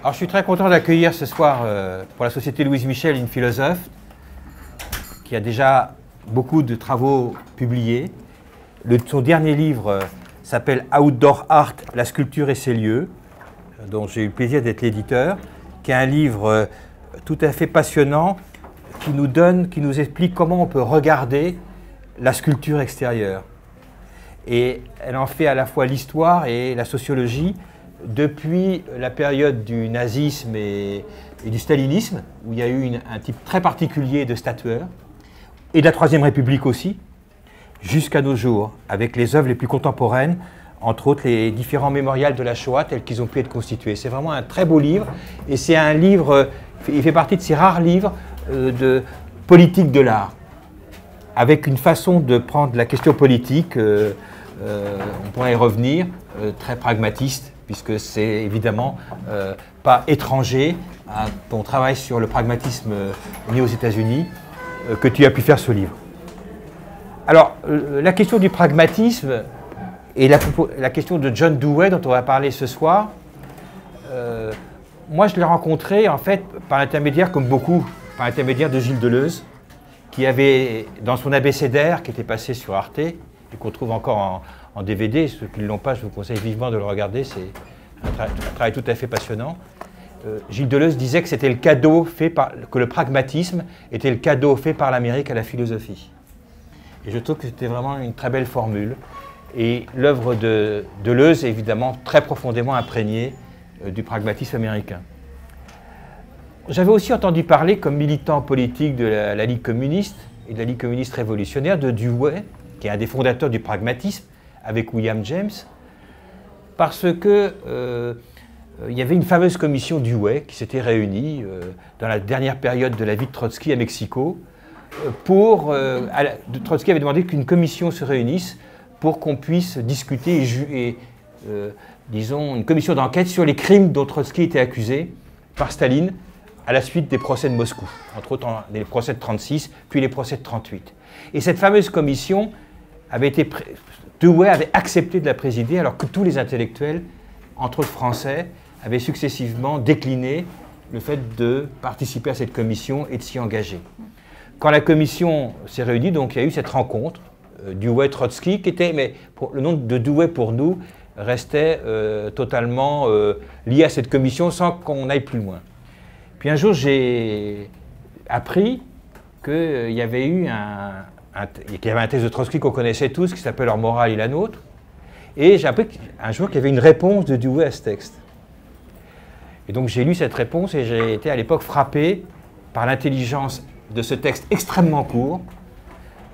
Alors, je suis très content d'accueillir ce soir pour la Société Louise Michel une philosophe qui a déjà beaucoup de travaux publiés. Son dernier livre s'appelle Outdoor Art, la sculpture et ses lieux, dont j'ai eu le plaisir d'être l'éditeur, qui est un livre tout à fait passionnant qui nous explique comment on peut regarder la sculpture extérieure. Et elle en fait à la fois l'histoire et la sociologie depuis la période du nazisme et du stalinisme, où il y a eu un type très particulier de statueur, et de la Troisième République aussi, jusqu'à nos jours, avec les œuvres les plus contemporaines, entre autres les différents mémorials de la Shoah tels qu'ils ont pu être constitués. C'est vraiment un très beau livre, et c'est un livre, il fait partie de ces rares livres de politique de l'art, avec une façon de prendre la question politique, on pourrait y revenir, très pragmatiste, puisque c'est évidemment pas étranger à ton travail sur le pragmatisme né aux États-Unis que tu as pu faire ce livre. Alors, la question du pragmatisme et la question de John Dewey, dont on va parler ce soir, moi je l'ai rencontré en fait par l'intermédiaire, comme beaucoup, par l'intermédiaire de Gilles Deleuze, qui avait, dans son abécédaire, qui était passé sur Arte, et qu'on trouve encore en DVD, ceux qui ne l'ont pas, je vous conseille vivement de le regarder, c'est un travail tout à fait passionnant. Gilles Deleuze disait que c'était le cadeau fait que le pragmatisme était le cadeau fait par l'Amérique à la philosophie. Et je trouve que c'était vraiment une très belle formule. Et l'œuvre de Deleuze est évidemment très profondément imprégnée du pragmatisme américain. J'avais aussi entendu parler, comme militant politique de la Ligue communiste et de la Ligue communiste révolutionnaire, de Dewey, qui est un des fondateurs du pragmatisme, avec William James, parce que il y avait une fameuse commission Dewey qui s'était réunie dans la dernière période de la vie de Trotsky à Mexico. Trotsky avait demandé qu'une commission se réunisse pour qu'on puisse discuter disons, une commission d'enquête sur les crimes dont Trotsky était accusé par Staline à la suite des procès de Moscou, entre autres les procès de 1936, puis les procès de 1938. Et cette fameuse commission Dewey avait accepté de la présider, alors que tous les intellectuels, entre autres français, avaient successivement décliné le fait de participer à cette commission et de s'y engager. Quand la commission s'est réunie, donc il y a eu cette rencontre, Dewey-Trotsky, qui était, mais le nom de Dewey pour nous restait totalement lié à cette commission sans qu'on aille plus loin. Puis un jour, j'ai appris qu'il y avait eu qu'il y avait un texte de Trotsky qu'on connaissait tous, qui s'appelle « Leur morale et la nôtre ». Et j'ai appris un jour qu'il y avait une réponse de Dewey à ce texte. Et donc j'ai lu cette réponse et j'ai été à l'époque frappé par l'intelligence de ce texte extrêmement court,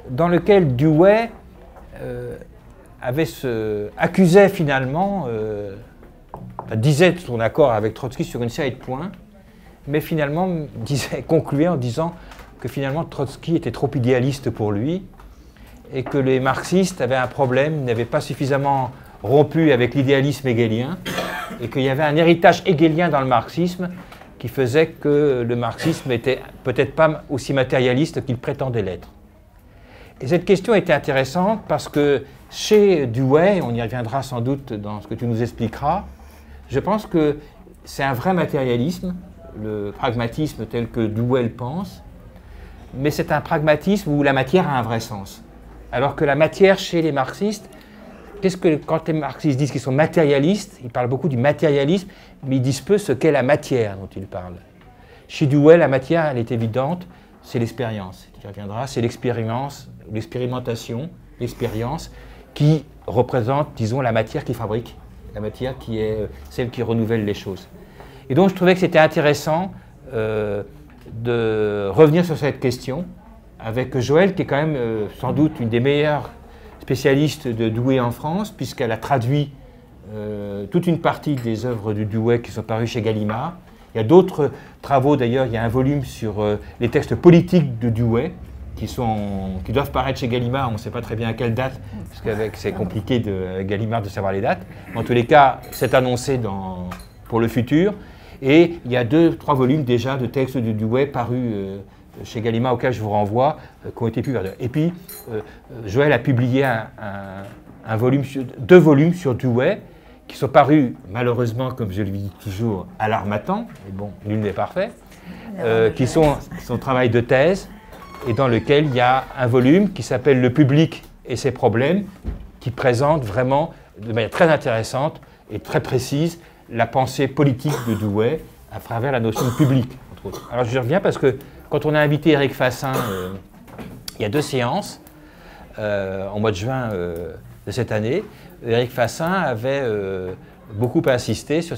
dans lequel Dewey accusait finalement, disait son accord avec Trotsky sur une série de points, mais finalement concluait en disant que finalement Trotsky était trop idéaliste pour lui et que les marxistes avaient un problème, n'avaient pas suffisamment rompu avec l'idéalisme hegelien et qu'il y avait un héritage hegelien dans le marxisme qui faisait que le marxisme était peut-être pas aussi matérialiste qu'il prétendait l'être. Et cette question était intéressante parce que chez Dewey, on y reviendra sans doute dans ce que tu nous expliqueras, je pense que c'est un vrai matérialisme, le pragmatisme tel que Dewey le pense, mais c'est un pragmatisme où la matière a un vrai sens. Alors que la matière chez les marxistes, quand les marxistes disent qu'ils sont matérialistes, ils parlent beaucoup du matérialisme, mais ils disent peu ce qu'est la matière dont ils parlent. Chez Dewey, la matière, elle est évidente, c'est l'expérience. Tu y reviendras, c'est l'expérience, l'expérimentation, l'expérience qui représente, disons, la matière qui fabrique, la matière qui est celle qui renouvelle les choses. Et donc je trouvais que c'était intéressant de revenir sur cette question avec Joëlle, qui est quand même sans doute une des meilleures spécialistes de Dewey en France, puisqu'elle a traduit toute une partie des œuvres de Dewey qui sont parues chez Gallimard. Il y a d'autres travaux d'ailleurs, il y a un volume sur les textes politiques de Dewey qui doivent paraître chez Gallimard, on ne sait pas très bien à quelle date, parce que c'est compliqué avec Gallimard de savoir les dates. En tous les cas, c'est annoncé pour le futur. Et il y a 2-3 volumes déjà de textes de Dewey parus chez Gallimard, auxquels je vous renvoie, qui ont été publiés. Et puis, Joëlle a publié 2 volumes sur Dewey, qui sont parus, malheureusement, comme je le dis toujours, à l'armatan, et bon, nul n'est parfait, qui sont son travail de thèse, et dans lequel il y a un volume qui s'appelle « Le public et ses problèmes », qui présente vraiment, de manière très intéressante et très précise, la pensée politique de Douai à travers la notion de public, entre autres. Alors je reviens parce que quand on a invité Éric Fassin, il y a 2 séances, en mois de juin de cette année, Éric Fassin avait beaucoup insisté sur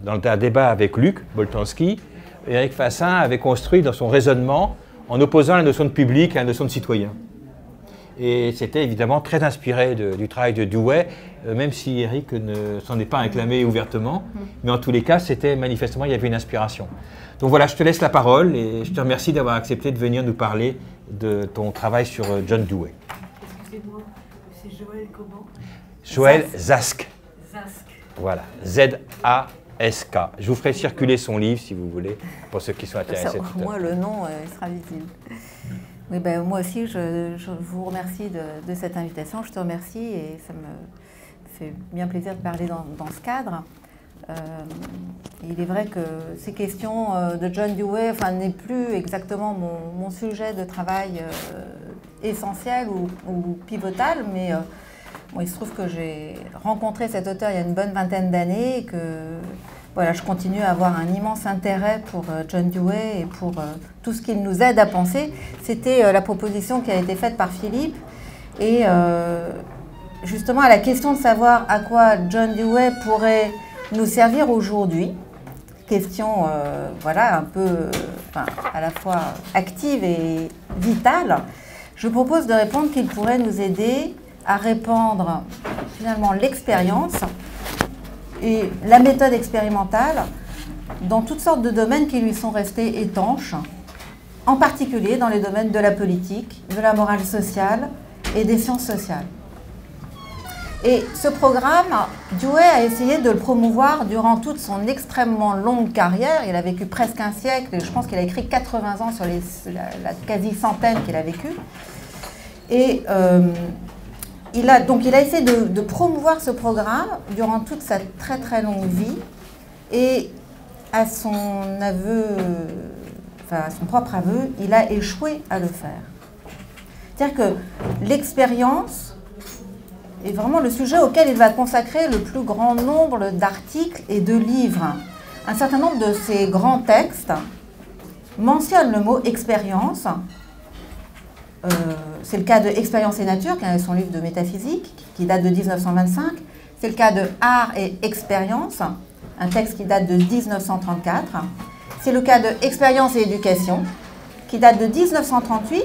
dans un débat avec Luc Boltanski. Éric Fassin avait construit dans son raisonnement en opposant la notion de public à la notion de citoyen. Et c'était évidemment très inspiré du travail de Douai, même si Éric ne s'en est pas inclamé ouvertement. Mais en tous les cas, c'était manifestement, il y avait une inspiration. Donc voilà, je te laisse la parole et je te remercie d'avoir accepté de venir nous parler de ton travail sur John Douai. Excusez-moi, c'est Joël comment? Joël Zask. Zask. Voilà, Z-A-S-K. Je vous ferai circuler son livre si vous voulez, pour ceux qui sont intéressés. Au moins le nom il sera visible. Oui, ben, moi aussi, je vous remercie de cette invitation. Je te remercie et ça me fait bien plaisir de parler dans ce cadre. Il est vrai que ces questions de John Dewey n'est plus exactement mon sujet de travail essentiel ou pivotal, mais bon, il se trouve que j'ai rencontré cet auteur il y a une bonne vingtaine d'années et que voilà, je continue à avoir un immense intérêt pour John Dewey et pour tout ce qu'il nous aide à penser. C'était la proposition qui a été faite par Philippe. Et justement, à la question de savoir à quoi John Dewey pourrait nous servir aujourd'hui, question voilà, un peu à la fois active et vitale, je propose de répondre qu'il pourrait nous aider à répandre finalement l'expérience et la méthode expérimentale dans toutes sortes de domaines qui lui sont restés étanches, en particulier dans les domaines de la politique, de la morale sociale et des sciences sociales. Et ce programme, Dewey a essayé de le promouvoir durant toute son extrêmement longue carrière. Il a vécu presque un siècle et je pense qu'il a écrit 80 ans sur la quasi-centaine qu'il a vécu. Et il a essayé de promouvoir ce programme durant toute sa très très longue vie et à son propre aveu, il a échoué à le faire. C'est-à-dire que l'expérience est vraiment le sujet auquel il va consacrer le plus grand nombre d'articles et de livres. Un certain nombre de ces grands textes mentionnent le mot expérience. C'est le cas de Expérience et Nature, qui est son livre de métaphysique, qui date de 1925. C'est le cas de Art et Expérience, un texte qui date de 1934. C'est le cas de Expérience et Éducation, qui date de 1938.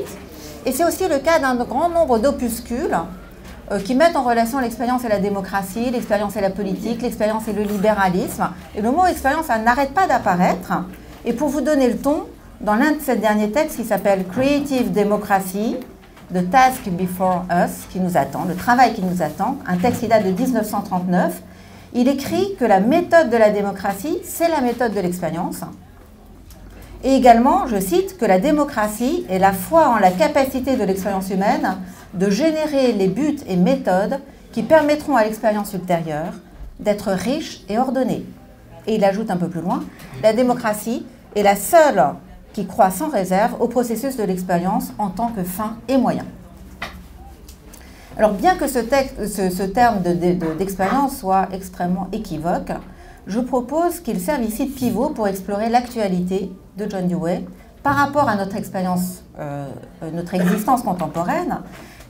Et c'est aussi le cas d'un grand nombre d'opuscules qui mettent en relation l'expérience et la démocratie, l'expérience et la politique, l'expérience et le libéralisme. Et le mot expérience, ça n'arrête pas d'apparaître. Et pour vous donner le ton, dans l'un de ces derniers textes qui s'appelle Creative Democracy, The Task Before Us, qui nous attend, le travail qui nous attend, un texte qui date de 1939, il écrit que la méthode de la démocratie, c'est la méthode de l'expérience. Et également, je cite, que la démocratie est la foi en la capacité de l'expérience humaine de générer les buts et méthodes qui permettront à l'expérience ultérieure d'être riche et ordonnée. Et il ajoute un peu plus loin, la démocratie est la seule qui croit sans réserve au processus de l'expérience en tant que fin et moyen. Alors bien que ce terme d'expérience soit extrêmement équivoque, je propose qu'il serve ici de pivot pour explorer l'actualité de John Dewey par rapport à notre expérience, notre existence contemporaine,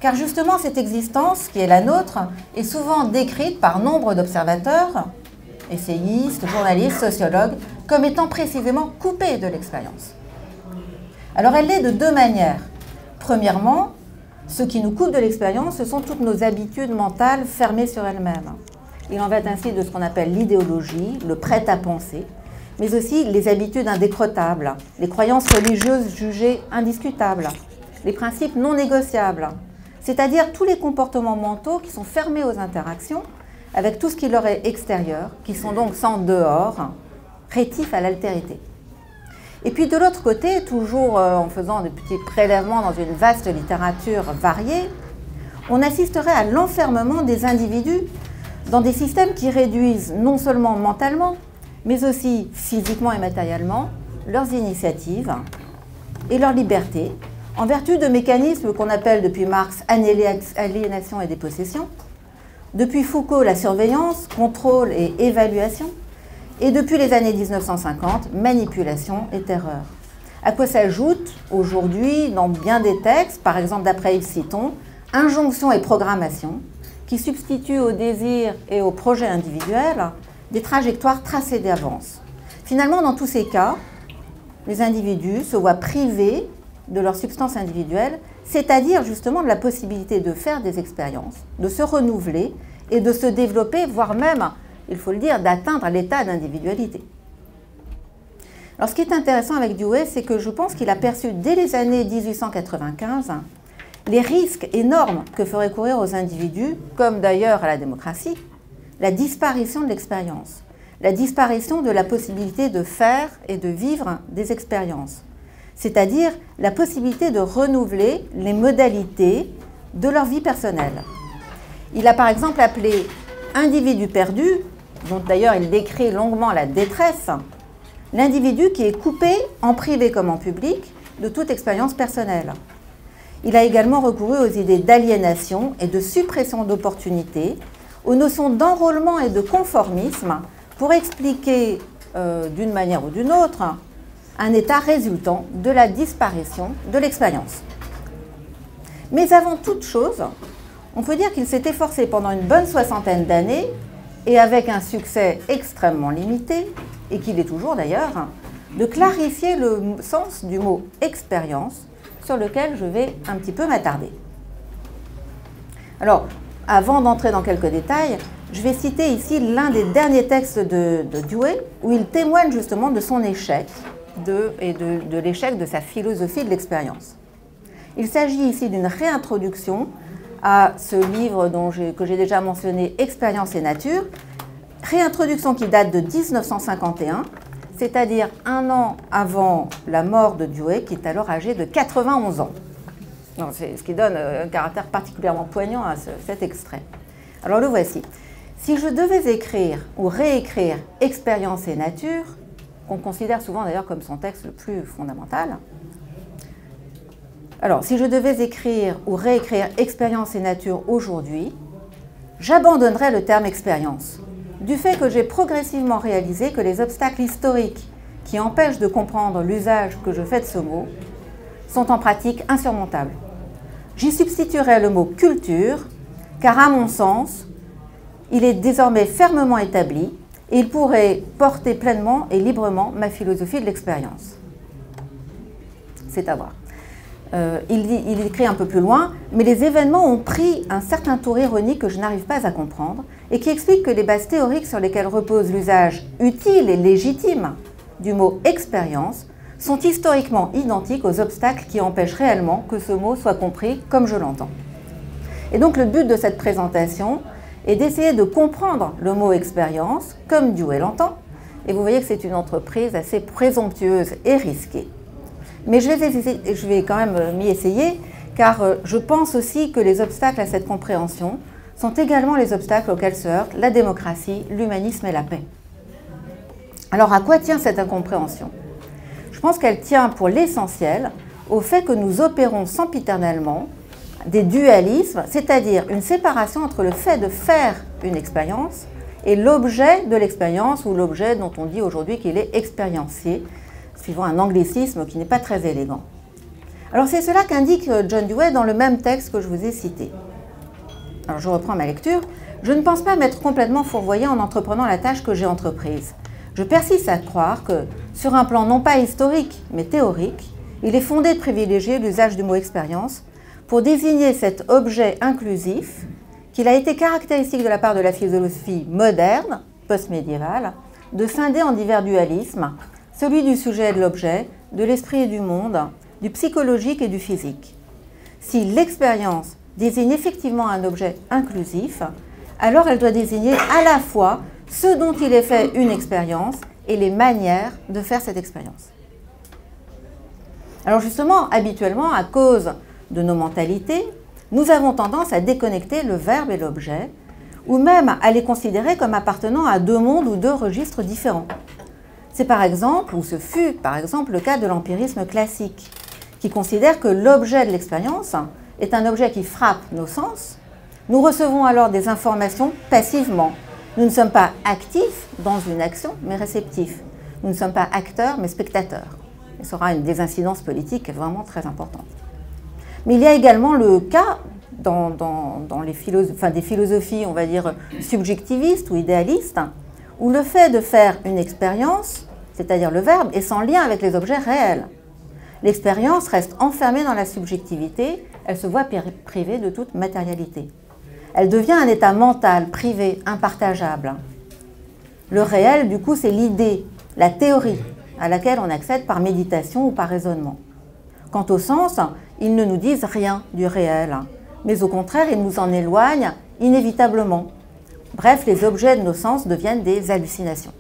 car justement cette existence qui est la nôtre est souvent décrite par nombre d'observateurs, essayistes, journalistes, sociologues, comme étant précisément coupée de l'expérience. Alors elle l'est de 2 manières. Premièrement, ce qui nous coupe de l'expérience, ce sont toutes nos habitudes mentales fermées sur elles-mêmes. Il en va ainsi de ce qu'on appelle l'idéologie, le prêt-à-penser, mais aussi les habitudes indécrottables, les croyances religieuses jugées indiscutables, les principes non négociables, c'est-à-dire tous les comportements mentaux qui sont fermés aux interactions avec tout ce qui leur est extérieur, qui sont donc sans dehors, rétifs à l'altérité. Et puis de l'autre côté, toujours en faisant des petits prélèvements dans une vaste littérature variée, on assisterait à l'enfermement des individus dans des systèmes qui réduisent non seulement mentalement, mais aussi physiquement et matériellement, leurs initiatives et leur liberté, en vertu de mécanismes qu'on appelle depuis Marx aliénation et dépossession, depuis Foucault la surveillance, contrôle et évaluation, et depuis les années 1950, manipulation et terreur. À quoi s'ajoute aujourd'hui, dans bien des textes, par exemple d'après Yves Citon, injonction et programmation, qui substituent au désir et au projet individuel des trajectoires tracées d'avance. Finalement, dans tous ces cas, les individus se voient privés de leur substance individuelle, c'est-à-dire justement de la possibilité de faire des expériences, de se renouveler et de se développer, voire même, il faut le dire, d'atteindre l'état d'individualité. Alors ce qui est intéressant avec Dewey, c'est que je pense qu'il a perçu dès les années 1895 les risques énormes que ferait courir aux individus, comme d'ailleurs à la démocratie, la disparition de l'expérience, la disparition de la possibilité de faire et de vivre des expériences, c'est-à-dire la possibilité de renouveler les modalités de leur vie personnelle. Il a par exemple appelé individu perdu, dont d'ailleurs il décrit longuement la détresse, l'individu qui est coupé, en privé comme en public, de toute expérience personnelle. Il a également recouru aux idées d'aliénation et de suppression d'opportunités, aux notions d'enrôlement et de conformisme pour expliquer d'une manière ou d'une autre un état résultant de la disparition de l'expérience. Mais avant toute chose, on peut dire qu'il s'est efforcé pendant une bonne soixantaine d'années, et avec un succès extrêmement limité, et qu'il est toujours d'ailleurs, de clarifier le sens du mot « expérience », sur lequel je vais un petit peu m'attarder. Alors, avant d'entrer dans quelques détails, je vais citer ici l'un des derniers textes de Dewey, où il témoigne justement de son échec et de l'échec de sa philosophie de l'expérience. Il s'agit ici d'une réintroduction à ce livre que j'ai déjà mentionné, Expérience et nature, réintroduction qui date de 1951, c'est-à-dire un an avant la mort de Dewey, qui est alors âgé de 91 ans. C'est ce qui donne un caractère particulièrement poignant à cet extrait. Alors le voici. Si je devais écrire ou réécrire Expérience et nature, qu'on considère souvent d'ailleurs comme son texte le plus fondamental, alors si je devais écrire ou réécrire Expérience et nature aujourd'hui, j'abandonnerais le terme expérience, du fait que j'ai progressivement réalisé que les obstacles historiques qui empêchent de comprendre l'usage que je fais de ce mot sont en pratique insurmontables. J'y substituerai le mot « culture », car à mon sens, il est désormais fermement établi et il pourrait porter pleinement et librement ma philosophie de l'expérience. C'est à voir. Il écrit un peu plus loin, mais les événements ont pris un certain tour ironique que je n'arrive pas à comprendre et qui explique que les bases théoriques sur lesquelles repose l'usage utile et légitime du mot « expérience » sont historiquement identiques aux obstacles qui empêchent réellement que ce mot soit compris comme je l'entends. Et donc le but de cette présentation est d'essayer de comprendre le mot « expérience » comme Dewey l'entend, et vous voyez que c'est une entreprise assez présomptueuse et risquée. Mais je vais quand même m'y essayer, car je pense aussi que les obstacles à cette compréhension sont également les obstacles auxquels se heurtent la démocratie, l'humanisme et la paix. Alors à quoi tient cette incompréhension? Je pense qu'elle tient pour l'essentiel au fait que nous opérons sempiternellement des dualismes, c'est-à-dire une séparation entre le fait de faire une expérience et l'objet de l'expérience, ou l'objet dont on dit aujourd'hui qu'il est expériencié, suivant un anglicisme qui n'est pas très élégant. Alors c'est cela qu'indique John Dewey dans le même texte que je vous ai cité. Alors je reprends ma lecture. Je ne pense pas m'être complètement fourvoyé en entreprenant la tâche que j'ai entreprise. Je persiste à croire que, sur un plan non pas historique, mais théorique, il est fondé de privilégier l'usage du mot « expérience » pour désigner cet objet inclusif qu'il a été caractéristique de la part de la philosophie moderne, post-médiévale, de scinder en divers dualismes, celui du sujet et de l'objet, de l'esprit et du monde, du psychologique et du physique. Si l'expérience désigne effectivement un objet inclusif, alors elle doit désigner à la fois ce dont il est fait une expérience et les manières de faire cette expérience. Alors justement, habituellement, à cause de nos mentalités, nous avons tendance à déconnecter le verbe et l'objet, ou même à les considérer comme appartenant à deux mondes ou deux registres différents. C'est par exemple, ou ce fut par exemple, le cas de l'empirisme classique, qui considère que l'objet de l'expérience est un objet qui frappe nos sens. Nous recevons alors des informations passivement. Nous ne sommes pas actifs dans une action, mais réceptifs. Nous ne sommes pas acteurs, mais spectateurs. Et ça aura des incidences politiques vraiment très importantes. Mais il y a également le cas dans des philosophies, on va dire, subjectivistes ou idéalistes, où le fait de faire une expérience, c'est-à-dire le verbe, est sans lien avec les objets réels. L'expérience reste enfermée dans la subjectivité, elle se voit privée de toute matérialité. Elle devient un état mental, privé, impartageable. Le réel, du coup, c'est l'idée, la théorie, à laquelle on accède par méditation ou par raisonnement. Quant au sens, ils ne nous disent rien du réel, mais au contraire, ils nous en éloignent inévitablement. Bref, les objets de nos sens deviennent des hallucinations.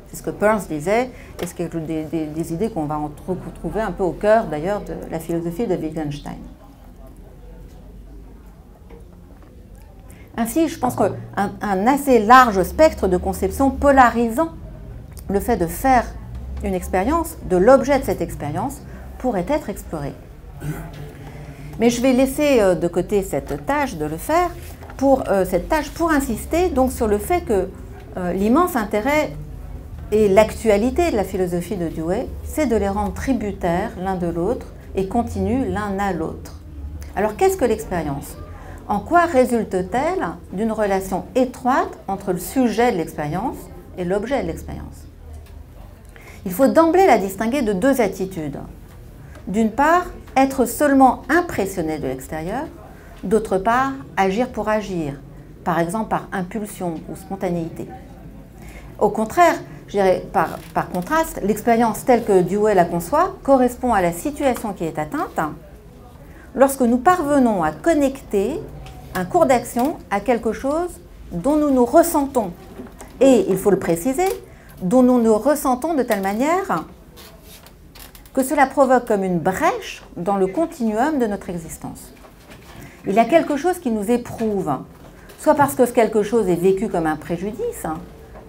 C'est ce que Peirce disait, et c'est des idées qu'on va retrouver un peu au cœur, d'ailleurs, de la philosophie de Wittgenstein. Ainsi, je pense qu'un assez large spectre de conceptions polarisant le fait de faire une expérience, de l'objet de cette expérience, pourrait être exploré. Mais je vais laisser de côté cette tâche de le faire, pour insister donc sur le fait que l'immense intérêt et l'actualité de la philosophie de Dewey, c'est de les rendre tributaires l'un de l'autre et continus l'un à l'autre. Alors qu'est-ce que l'expérience ? En quoi résulte-t-elle d'une relation étroite entre le sujet de l'expérience et l'objet de l'expérience ? Il faut d'emblée la distinguer de deux attitudes. D'une part, être seulement impressionné de l'extérieur, d'autre part, agir pour agir, par exemple par impulsion ou spontanéité. Au contraire, je dirais par contraste, l'expérience telle que Dewey la conçoit correspond à la situation qui est atteinte lorsque nous parvenons à connecter un cours d'action à quelque chose dont nous nous ressentons. Et, il faut le préciser, dont nous nous ressentons de telle manière que cela provoque comme une brèche dans le continuum de notre existence. Il y a quelque chose qui nous éprouve, soit parce que ce quelque chose est vécu comme un préjudice,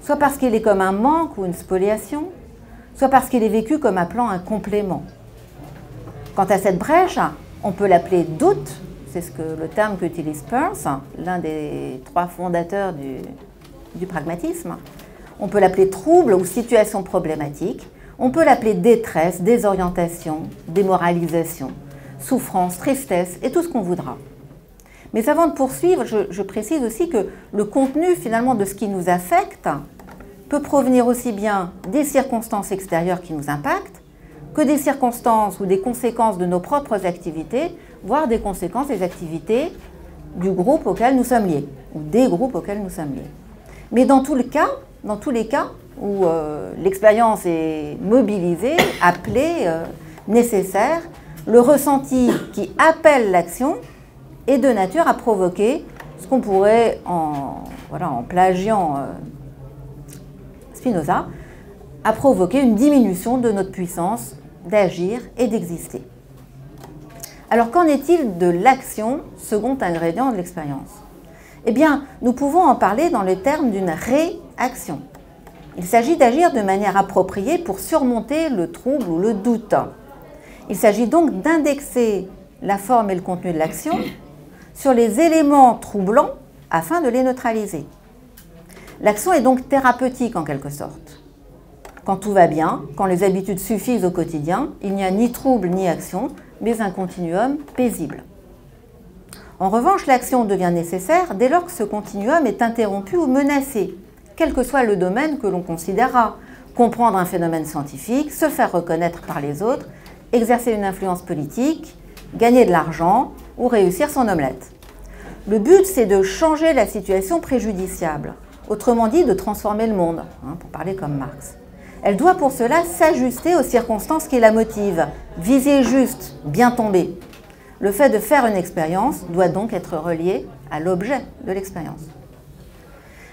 soit parce qu'il est comme un manque ou une spoliation, soit parce qu'il est vécu comme appelant un complément. Quant à cette brèche, on peut l'appeler doute, c'est le terme qu'utilise Peirce, l'un des trois fondateurs du pragmatisme. On peut l'appeler trouble ou situation problématique. On peut l'appeler détresse, désorientation, démoralisation, souffrance, tristesse et tout ce qu'on voudra. Mais avant de poursuivre, je précise aussi que le contenu finalement de ce qui nous affecte peut provenir aussi bien des circonstances extérieures qui nous impactent que des circonstances ou des conséquences de nos propres activités, voire des conséquences des activités du groupe auquel nous sommes liés, ou des groupes auxquels nous sommes liés. Mais dans tous les cas où l'expérience est mobilisée, appelée, nécessaire, le ressenti qui appelle l'action est de nature à provoquer ce qu'on pourrait, en plagiant Spinoza, à provoquer une diminution de notre puissance d'agir et d'exister. Alors qu'en est-il de l'action, second ingrédient de l'expérience ? Eh bien, nous pouvons en parler dans le terme d'une réaction. Il s'agit d'agir de manière appropriée pour surmonter le trouble ou le doute. Il s'agit donc d'indexer la forme et le contenu de l'action sur les éléments troublants afin de les neutraliser. L'action est donc thérapeutique en quelque sorte. Quand tout va bien, quand les habitudes suffisent au quotidien, il n'y a ni trouble ni action, mais un continuum paisible. En revanche, l'action devient nécessaire dès lors que ce continuum est interrompu ou menacé, quel que soit le domaine que l'on considérera. Comprendre un phénomène scientifique, se faire reconnaître par les autres, exercer une influence politique, gagner de l'argent ou réussir son omelette. Le but, c'est de changer la situation préjudiciable, autrement dit de transformer le monde, pour parler comme Marx. Elle doit pour cela s'ajuster aux circonstances qui la motivent, viser juste, bien tomber. Le fait de faire une expérience doit donc être relié à l'objet de l'expérience.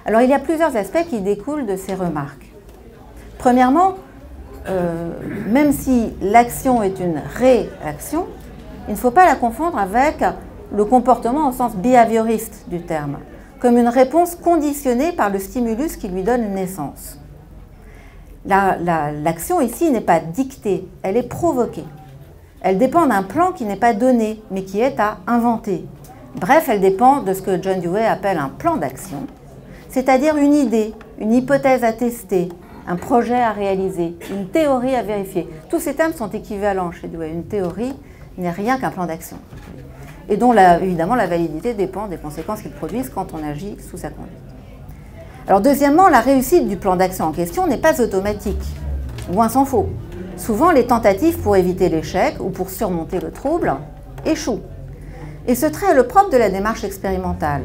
Alors il y a plusieurs aspects qui découlent de ces remarques. Premièrement, même si l'action est une réaction, il ne faut pas la confondre avec le comportement au sens behavioriste du terme, comme une réponse conditionnée par le stimulus qui lui donne naissance. L'action ici n'est pas dictée, elle est provoquée. Elle dépend d'un plan qui n'est pas donné, mais qui est à inventer. Bref, elle dépend de ce que John Dewey appelle un plan d'action, c'est-à-dire une idée, une hypothèse à tester, un projet à réaliser, une théorie à vérifier. Tous ces termes sont équivalents chez Dewey. Une théorie n'est rien qu'un plan d'action. Et dont, évidemment, la validité dépend des conséquences qu'il produise quand on agit sous sa conduite. Alors, deuxièmement, la réussite du plan d'action en question n'est pas automatique. Loin s'en faut. Souvent, les tentatives pour éviter l'échec ou pour surmonter le trouble échouent. Et ce trait est le propre de la démarche expérimentale,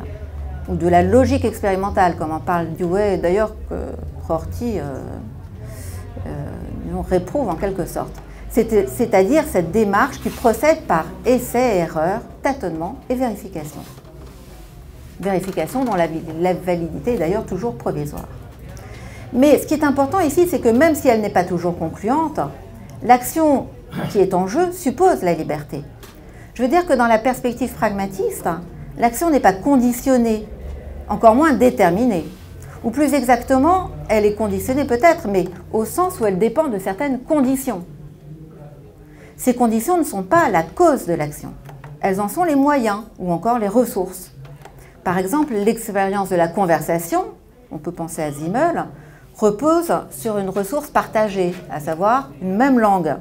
ou de la logique expérimentale, comme en parle Dewey, d'ailleurs que Rorty réprouve en quelque sorte. C'est-à-dire cette démarche qui procède par essai, erreur, tâtonnement et vérification. Vérification dont la validité est d'ailleurs toujours provisoire. Mais ce qui est important ici, c'est que même si elle n'est pas toujours concluante, l'action qui est en jeu suppose la liberté. Je veux dire que dans la perspective pragmatiste, l'action n'est pas conditionnée, encore moins déterminée. Ou plus exactement, elle est conditionnée peut-être, mais au sens où elle dépend de certaines conditions. Ces conditions ne sont pas la cause de l'action. Elles en sont les moyens ou encore les ressources. Par exemple, l'expérience de la conversation, on peut penser à Zimmel, repose sur une ressource partagée, à savoir une même langue.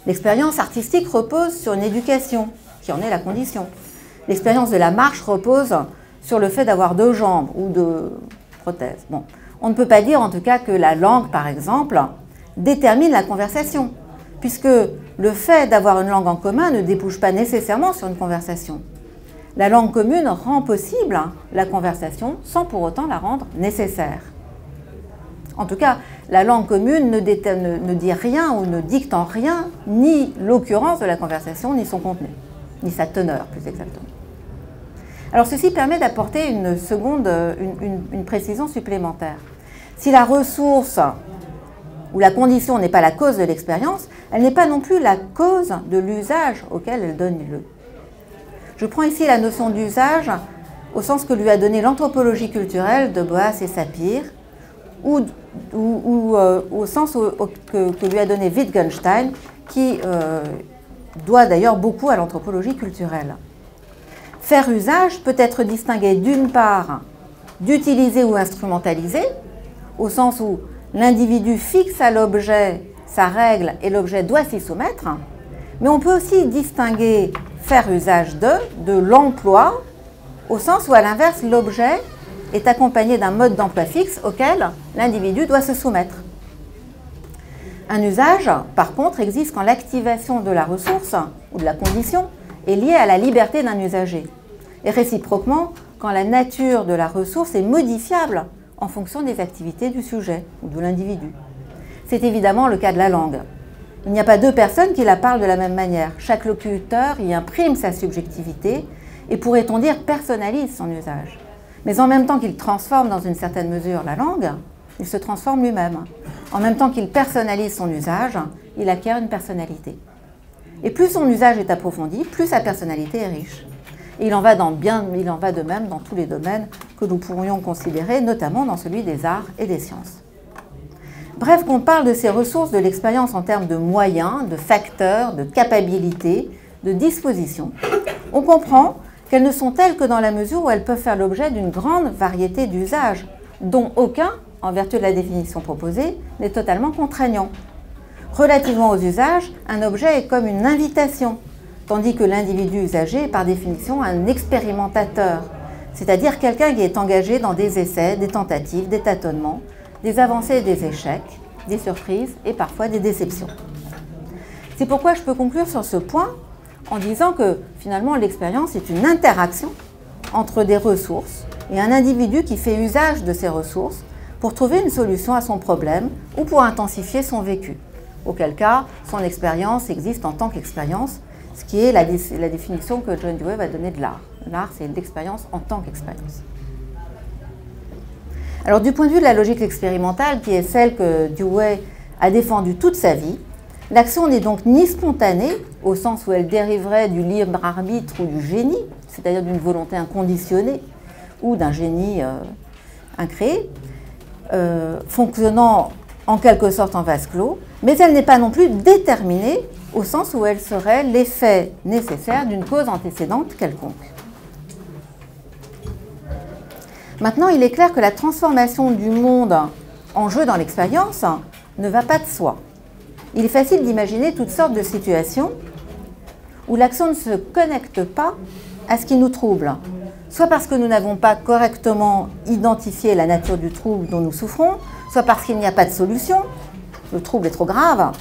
L'expérience artistique repose sur une éducation, qui en est la condition. L'expérience de la marche repose sur le fait d'avoir 2 jambes ou de prothèses. Bon. On ne peut pas dire en tout cas que la langue, par exemple, détermine la conversation, puisque le fait d'avoir une langue en commun ne débouche pas nécessairement sur une conversation. La langue commune rend possible la conversation sans pour autant la rendre nécessaire. En tout cas, la langue commune ne dit rien ou ne dicte en rien ni l'occurrence de la conversation, ni son contenu, ni sa teneur plus exactement. Alors ceci permet d'apporter une précision supplémentaire. Si la ressource ou la condition n'est pas la cause de l'expérience, elle n'est pas non plus la cause de l'usage auquel elle donne lieu. Je prends ici la notion d'usage au sens que lui a donné l'anthropologie culturelle de Boas et Sapir, ou au sens que lui a donné Wittgenstein, qui doit d'ailleurs beaucoup à l'anthropologie culturelle. Faire usage peut être distingué d'une part d'utiliser ou instrumentaliser, au sens où l'individu fixe à l'objet sa règle et l'objet doit s'y soumettre, mais on peut aussi distinguer faire usage de l'emploi, au sens où à l'inverse l'objet est accompagné d'un mode d'emploi fixe auquel l'individu doit se soumettre. Un usage, par contre, existe quand l'activation de la ressource ou de la condition est liée à la liberté d'un usager, et réciproquement quand la nature de la ressource est modifiable en fonction des activités du sujet ou de l'individu. C'est évidemment le cas de la langue. Il n'y a pas 2 personnes qui la parlent de la même manière. Chaque locuteur y imprime sa subjectivité et, pourrait-on dire, personnalise son usage. Mais en même temps qu'il transforme dans une certaine mesure la langue, il se transforme lui-même. En même temps qu'il personnalise son usage, il acquiert une personnalité. Et plus son usage est approfondi, plus sa personnalité est riche. Et il en va de même dans tous les domaines que nous pourrions considérer, notamment dans celui des arts et des sciences. Bref, qu'on parle de ces ressources de l'expérience en termes de moyens, de facteurs, de capacités, de dispositions, on comprend qu'elles ne sont telles que dans la mesure où elles peuvent faire l'objet d'une grande variété d'usages, dont aucun, en vertu de la définition proposée, n'est totalement contraignant. Relativement aux usages, un objet est comme une invitation, tandis que l'individu usagé est par définition un expérimentateur, c'est-à-dire quelqu'un qui est engagé dans des essais, des tentatives, des tâtonnements, des avancées et des échecs, des surprises et parfois des déceptions. C'est pourquoi je peux conclure sur ce point en disant que finalement l'expérience est une interaction entre des ressources et un individu qui fait usage de ces ressources pour trouver une solution à son problème ou pour intensifier son vécu, auquel cas son expérience existe en tant qu'expérience, ce qui est la définition que John Dewey va donner de l'art. L'art, c'est l'expérience en tant qu'expérience. Alors du point de vue de la logique expérimentale, qui est celle que Dewey a défendue toute sa vie, l'action n'est donc ni spontanée, au sens où elle dériverait du libre arbitre ou du génie, c'est-à-dire d'une volonté inconditionnée, ou d'un génie incréé, fonctionnant en quelque sorte en vase clos, mais elle n'est pas non plus déterminée au sens où elle serait l'effet nécessaire d'une cause antécédente quelconque. Maintenant, il est clair que la transformation du monde en jeu dans l'expérience ne va pas de soi. Il est facile d'imaginer toutes sortes de situations où l'action ne se connecte pas à ce qui nous trouble, soit parce que nous n'avons pas correctement identifié la nature du trouble dont nous souffrons, soit parce qu'il n'y a pas de solution, le trouble est trop grave,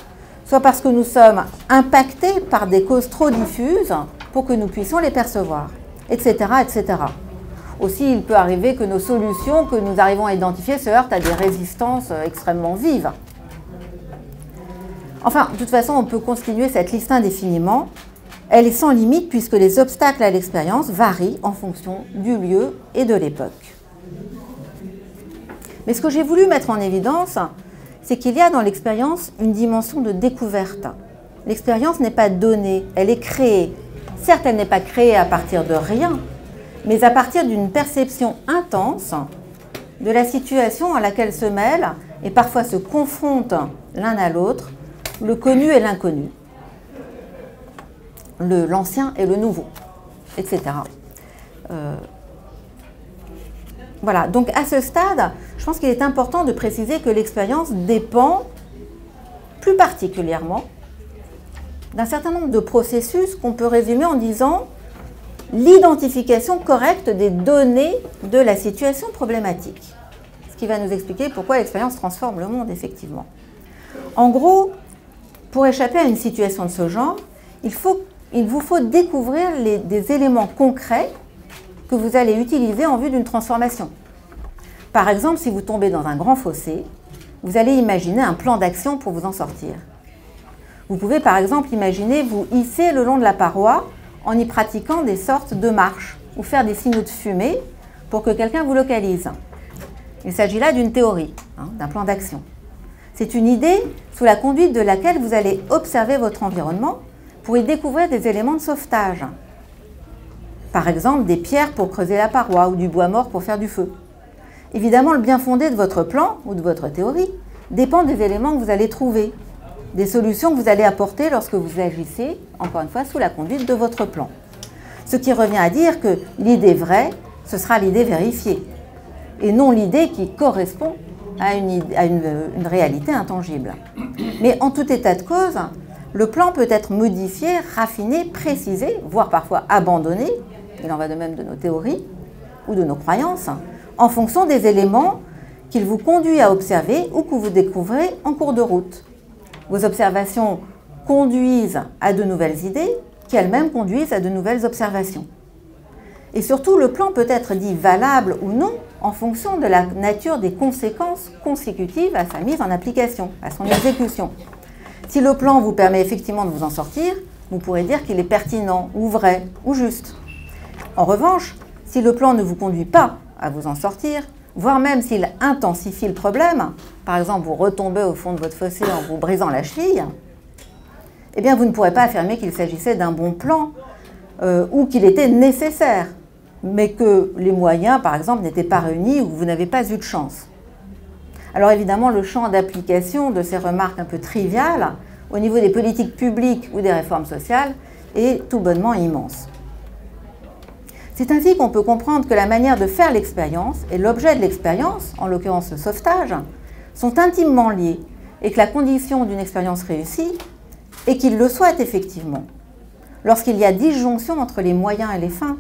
soit parce que nous sommes impactés par des causes trop diffuses pour que nous puissions les percevoir, etc., etc. Aussi, il peut arriver que nos solutions que nous arrivons à identifier se heurtent à des résistances extrêmement vives. Enfin, de toute façon, on peut continuer cette liste indéfiniment. Elle est sans limite puisque les obstacles à l'expérience varient en fonction du lieu et de l'époque. Mais ce que j'ai voulu mettre en évidence, c'est qu'il y a dans l'expérience une dimension de découverte. L'expérience n'est pas donnée, elle est créée. Certes, elle n'est pas créée à partir de rien, mais à partir d'une perception intense de la situation à laquelle se mêlent et parfois se confrontent l'un à l'autre le connu et l'inconnu, l'ancien et le nouveau, etc. Voilà, donc à ce stade, je pense qu'il est important de préciser que l'expérience dépend plus particulièrement d'un certain nombre de processus qu'on peut résumer en disant l'identification correcte des données de la situation problématique. Ce qui va nous expliquer pourquoi l'expérience transforme le monde, effectivement. En gros, pour échapper à une situation de ce genre, il vous faut découvrir des éléments concrets que vous allez utiliser en vue d'une transformation. Par exemple, si vous tombez dans un grand fossé, vous allez imaginer un plan d'action pour vous en sortir. Vous pouvez par exemple imaginer vous hisser le long de la paroi en y pratiquant des sortes de marches ou faire des signaux de fumée pour que quelqu'un vous localise. Il s'agit là d'une théorie, d'un plan d'action. C'est une idée sous la conduite de laquelle vous allez observer votre environnement pour y découvrir des éléments de sauvetage. Par exemple, des pierres pour creuser la paroi ou du bois mort pour faire du feu. Évidemment, le bien fondé de votre plan ou de votre théorie dépend des éléments que vous allez trouver, des solutions que vous allez apporter lorsque vous agissez, encore une fois, sous la conduite de votre plan. Ce qui revient à dire que l'idée vraie, ce sera l'idée vérifiée, et non l'idée qui correspond à une réalité intangible. Mais en tout état de cause, le plan peut être modifié, raffiné, précisé, voire parfois abandonné, il en va de même de nos théories ou de nos croyances, en fonction des éléments qu'il vous conduit à observer ou que vous découvrez en cours de route. Vos observations conduisent à de nouvelles idées qui elles-mêmes conduisent à de nouvelles observations. Et surtout, le plan peut être dit valable ou non en fonction de la nature des conséquences consécutives à sa mise en application, à son exécution. Si le plan vous permet effectivement de vous en sortir, vous pourrez dire qu'il est pertinent ou vrai ou juste. En revanche, si le plan ne vous conduit pas à vous en sortir, voire même s'il intensifie le problème, par exemple vous retombez au fond de votre fossé en vous brisant la cheville, eh bien vous ne pourrez pas affirmer qu'il s'agissait d'un bon plan ou qu'il était nécessaire, mais que les moyens, par exemple, n'étaient pas réunis ou que vous n'avez pas eu de chance. Alors évidemment, le champ d'application de ces remarques un peu triviales au niveau des politiques publiques ou des réformes sociales est tout bonnement immense. C'est ainsi qu'on peut comprendre que la manière de faire l'expérience et l'objet de l'expérience, en l'occurrence le sauvetage, sont intimement liés et que la condition d'une expérience réussie est qu'il le soit effectivement. Lorsqu'il y a disjonction entre les moyens et les fins,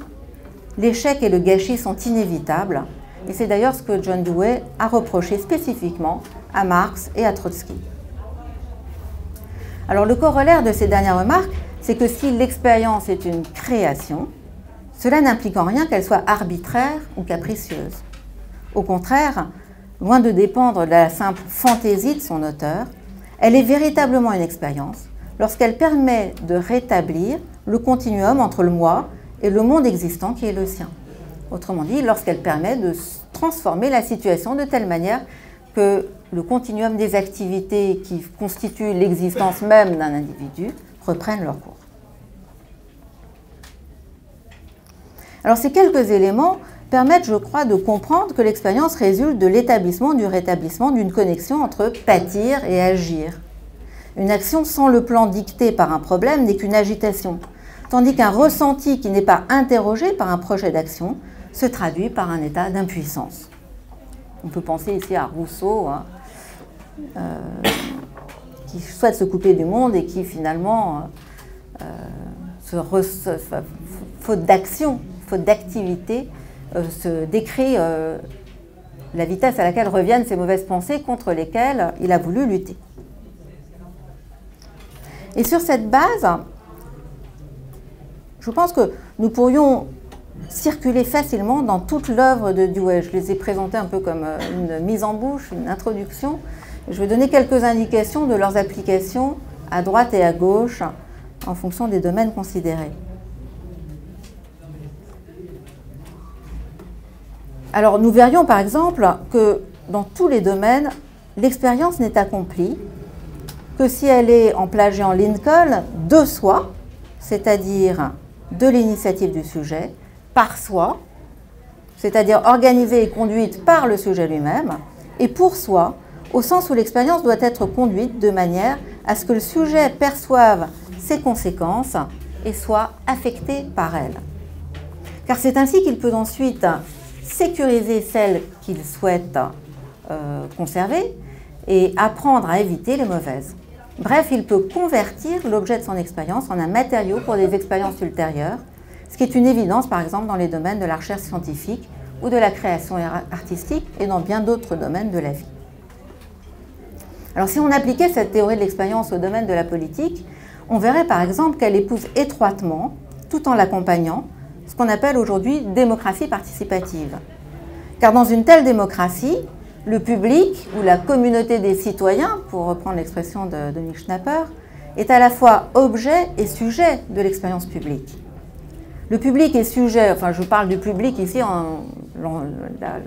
l'échec et le gâchis sont inévitables, et c'est d'ailleurs ce que John Dewey a reproché spécifiquement à Marx et à Trotsky. Alors le corollaire de ces dernières remarques, c'est que si l'expérience est une création, cela n'implique en rien qu'elle soit arbitraire ou capricieuse. Au contraire, loin de dépendre de la simple fantaisie de son auteur, elle est véritablement une expérience lorsqu'elle permet de rétablir le continuum entre le moi et le monde existant qui est le sien. Autrement dit, lorsqu'elle permet de transformer la situation de telle manière que le continuum des activités qui constituent l'existence même d'un individu reprennent leur cours. Alors ces quelques éléments permettent, je crois, de comprendre que l'expérience résulte de l'établissement, du rétablissement d'une connexion entre pâtir et agir. Une action sans le plan dicté par un problème n'est qu'une agitation, tandis qu'un ressenti qui n'est pas interrogé par un projet d'action se traduit par un état d'impuissance. On peut penser ici à Rousseau, hein, qui souhaite se couper du monde et qui finalement, faute d'action, faute d'activité, se décrit la vitesse à laquelle reviennent ces mauvaises pensées contre lesquelles il a voulu lutter. Et sur cette base, je pense que nous pourrions circuler facilement dans toute l'œuvre de Dewey. Je les ai présentés un peu comme une mise en bouche, une introduction. Je vais donner quelques indications de leurs applications à droite et à gauche en fonction des domaines considérés. Alors nous verrions par exemple que dans tous les domaines, l'expérience n'est accomplie que si elle est, en plagiant Lincoln, de soi, c'est-à-dire de l'initiative du sujet, par soi, c'est-à-dire organisée et conduite par le sujet lui-même, et pour soi, au sens où l'expérience doit être conduite de manière à ce que le sujet perçoive ses conséquences et soit affecté par elles. Car c'est ainsi qu'il peut ensuite sécuriser celles qu'il souhaite conserver et apprendre à éviter les mauvaises. Bref, il peut convertir l'objet de son expérience en un matériau pour des expériences ultérieures, ce qui est une évidence par exemple dans les domaines de la recherche scientifique ou de la création artistique et dans bien d'autres domaines de la vie. Alors si on appliquait cette théorie de l'expérience au domaine de la politique, on verrait par exemple qu'elle épouse étroitement, tout en l'accompagnant, ce qu'on appelle aujourd'hui démocratie participative. Car dans une telle démocratie, le public, ou la communauté des citoyens, pour reprendre l'expression de Dominique Schnapper, est à la fois objet et sujet de l'expérience publique. Le public est sujet, enfin je parle du public ici,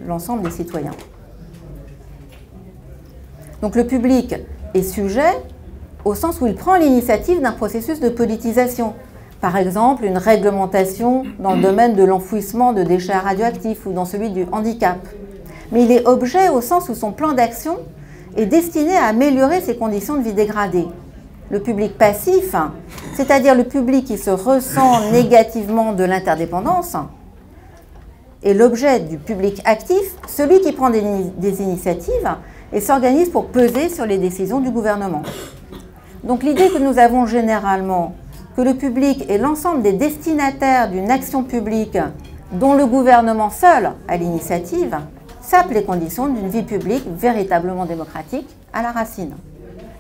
l'ensemble des citoyens. Donc le public est sujet au sens où il prend l'initiative d'un processus de politisation. Par exemple, une réglementation dans le domaine de l'enfouissement de déchets radioactifs ou dans celui du handicap. Mais il est objet au sens où son plan d'action est destiné à améliorer ses conditions de vie dégradées. Le public passif, c'est-à-dire le public qui se ressent négativement de l'interdépendance, est l'objet du public actif, celui qui prend des initiatives et s'organise pour peser sur les décisions du gouvernement. Donc l'idée que nous avons généralement que le public est l'ensemble des destinataires d'une action publique dont le gouvernement seul a l'initiative, sape les conditions d'une vie publique véritablement démocratique à la racine.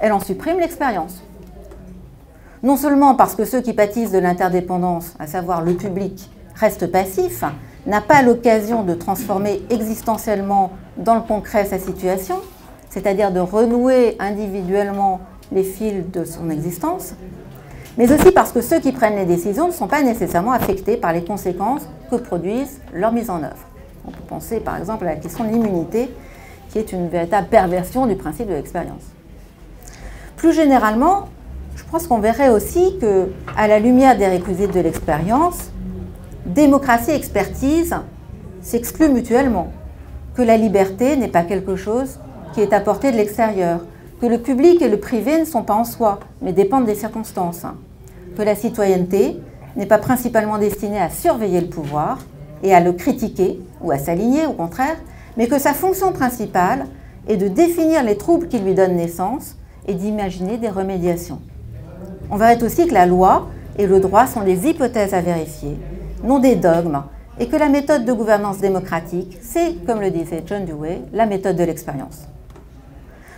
Elle en supprime l'expérience. Non seulement parce que ceux qui pâtissent de l'interdépendance, à savoir le public, restent passifs, n'a pas l'occasion de transformer existentiellement dans le concret sa situation, c'est-à-dire de renouer individuellement les fils de son existence, mais aussi parce que ceux qui prennent les décisions ne sont pas nécessairement affectés par les conséquences que produisent leur mise en œuvre. On peut penser par exemple à la question de l'immunité, qui est une véritable perversion du principe de l'expérience. Plus généralement, je pense qu'on verrait aussi que, à la lumière des réquisites de l'expérience, démocratie et expertise s'excluent mutuellement, que la liberté n'est pas quelque chose qui est à portée de l'extérieur, que le public et le privé ne sont pas en soi, mais dépendent des circonstances, que la citoyenneté n'est pas principalement destinée à surveiller le pouvoir et à le critiquer ou à s'aligner, au contraire, mais que sa fonction principale est de définir les troubles qui lui donnent naissance et d'imaginer des remédiations. On verrait aussi que la loi et le droit sont des hypothèses à vérifier, non des dogmes, et que la méthode de gouvernance démocratique, c'est, comme le disait John Dewey, la méthode de l'expérience.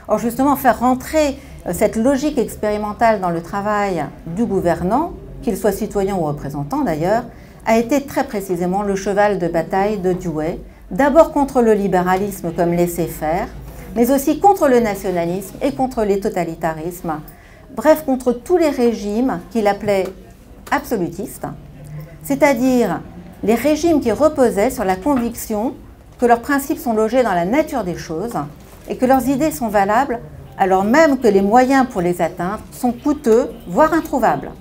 Or justement, faire rentrer cette logique expérimentale dans le travail du gouvernant, qu'il soit citoyen ou représentant d'ailleurs, a été très précisément le cheval de bataille de Dewey, d'abord contre le libéralisme comme laisser-faire, mais aussi contre le nationalisme et contre les totalitarismes, bref, contre tous les régimes qu'il appelait absolutistes, c'est-à-dire les régimes qui reposaient sur la conviction que leurs principes sont logés dans la nature des choses et que leurs idées sont valables alors même que les moyens pour les atteindre sont coûteux, voire introuvables.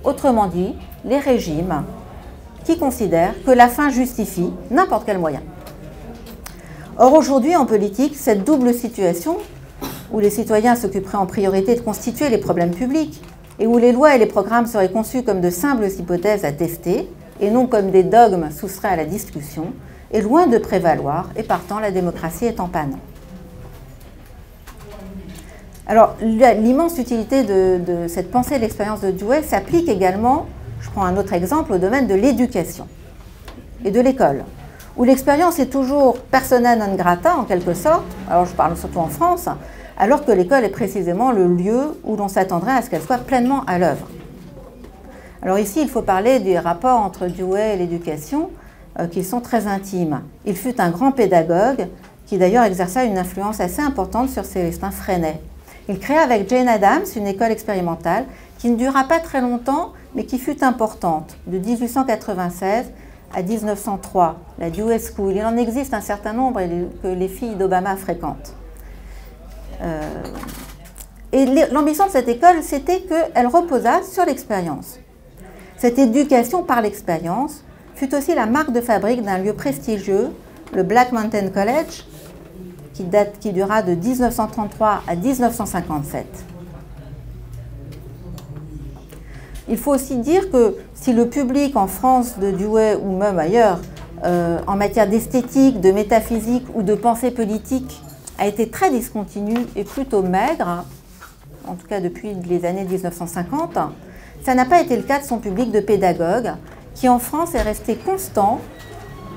Autrement dit, les régimes qui considère que la fin justifie n'importe quel moyen. Or, aujourd'hui, en politique, cette double situation, où les citoyens s'occuperaient en priorité de constituer les problèmes publics, et où les lois et les programmes seraient conçus comme de simples hypothèses à tester, et non comme des dogmes soustraits à la discussion, est loin de prévaloir, et partant, la démocratie est en panne. Alors, l'immense utilité de cette pensée de l'expérience de Dewey s'applique également, je prends un autre exemple, au domaine de l'éducation et de l'école, où l'expérience est toujours persona non grata, en quelque sorte, alors je parle surtout en France, alors que l'école est précisément le lieu où l'on s'attendrait à ce qu'elle soit pleinement à l'œuvre. Alors ici, il faut parler des rapports entre Dewey et l'éducation, qui sont très intimes. Il fut un grand pédagogue, qui d'ailleurs exerça une influence assez importante sur Célestin Freinet. Il créa avec Jane Addams une école expérimentale qui ne dura pas très longtemps, mais qui fut importante, de 1896 à 1903, la Dewey School. Il en existe un certain nombre que les filles d'Obama fréquentent. Et l'ambition de cette école, c'était qu'elle reposât sur l'expérience. Cette éducation par l'expérience fut aussi la marque de fabrique d'un lieu prestigieux, le Black Mountain College, qui dura de 1933 à 1957. Il faut aussi dire que si le public en France de Dewey ou même ailleurs, en matière d'esthétique, de métaphysique ou de pensée politique, a été très discontinu et plutôt maigre, en tout cas depuis les années 1950, ça n'a pas été le cas de son public de pédagogues, qui en France est resté constant,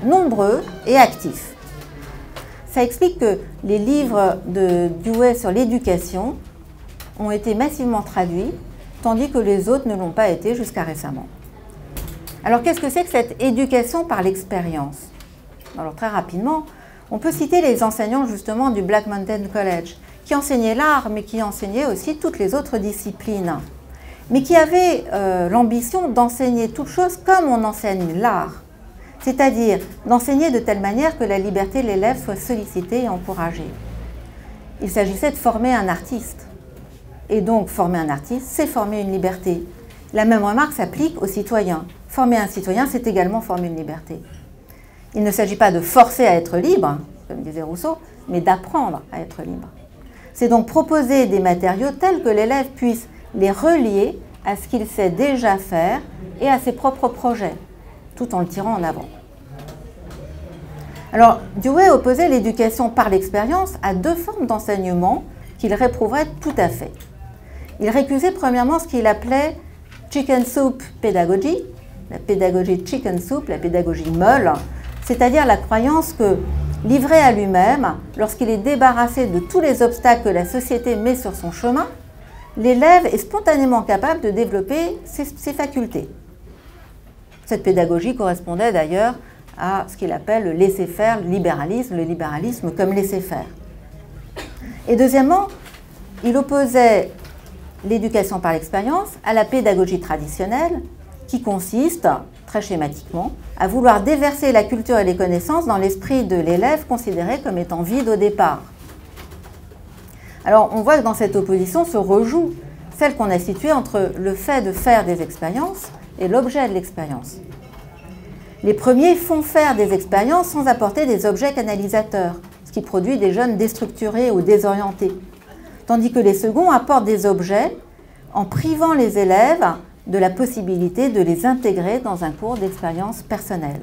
nombreux et actif. Ça explique que les livres de Dewey sur l'éducation ont été massivement traduits, tandis que les autres ne l'ont pas été jusqu'à récemment. Alors qu'est-ce que c'est que cette éducation par l'expérience? Alors très rapidement, on peut citer les enseignants justement du Black Mountain College, qui enseignaient l'art, mais qui enseignaient aussi toutes les autres disciplines, mais qui avaient l'ambition d'enseigner toutes choses comme on enseigne l'art, c'est-à-dire d'enseigner de telle manière que la liberté de l'élève soit sollicitée et encouragée. Il s'agissait de former un artiste. Et donc, former un artiste, c'est former une liberté. La même remarque s'applique aux citoyens. Former un citoyen, c'est également former une liberté. Il ne s'agit pas de forcer à être libre, comme disait Rousseau, mais d'apprendre à être libre. C'est donc proposer des matériaux tels que l'élève puisse les relier à ce qu'il sait déjà faire et à ses propres projets, tout en le tirant en avant. Alors, Dewey opposait l'éducation par l'expérience à deux formes d'enseignement qu'il réprouverait tout à fait. Il récusait premièrement ce qu'il appelait chicken soup pedagogy, la pédagogie chicken soup, la pédagogie molle, c'est-à-dire la croyance que, livré à lui-même, lorsqu'il est débarrassé de tous les obstacles que la société met sur son chemin, l'élève est spontanément capable de développer ses facultés. Cette pédagogie correspondait d'ailleurs à ce qu'il appelle le laisser-faire, le libéralisme comme laisser-faire. Et deuxièmement, il opposait l'éducation par l'expérience à la pédagogie traditionnelle, qui consiste, très schématiquement, à vouloir déverser la culture et les connaissances dans l'esprit de l'élève considéré comme étant vide au départ. Alors, on voit que dans cette opposition se rejoue celle qu'on a située entre le fait de faire des expériences et l'objet de l'expérience. Les premiers font faire des expériences sans apporter des objets canalisateurs, ce qui produit des jeunes déstructurés ou désorientés, tandis que les seconds apportent des objets en privant les élèves de la possibilité de les intégrer dans un cours d'expérience personnelle.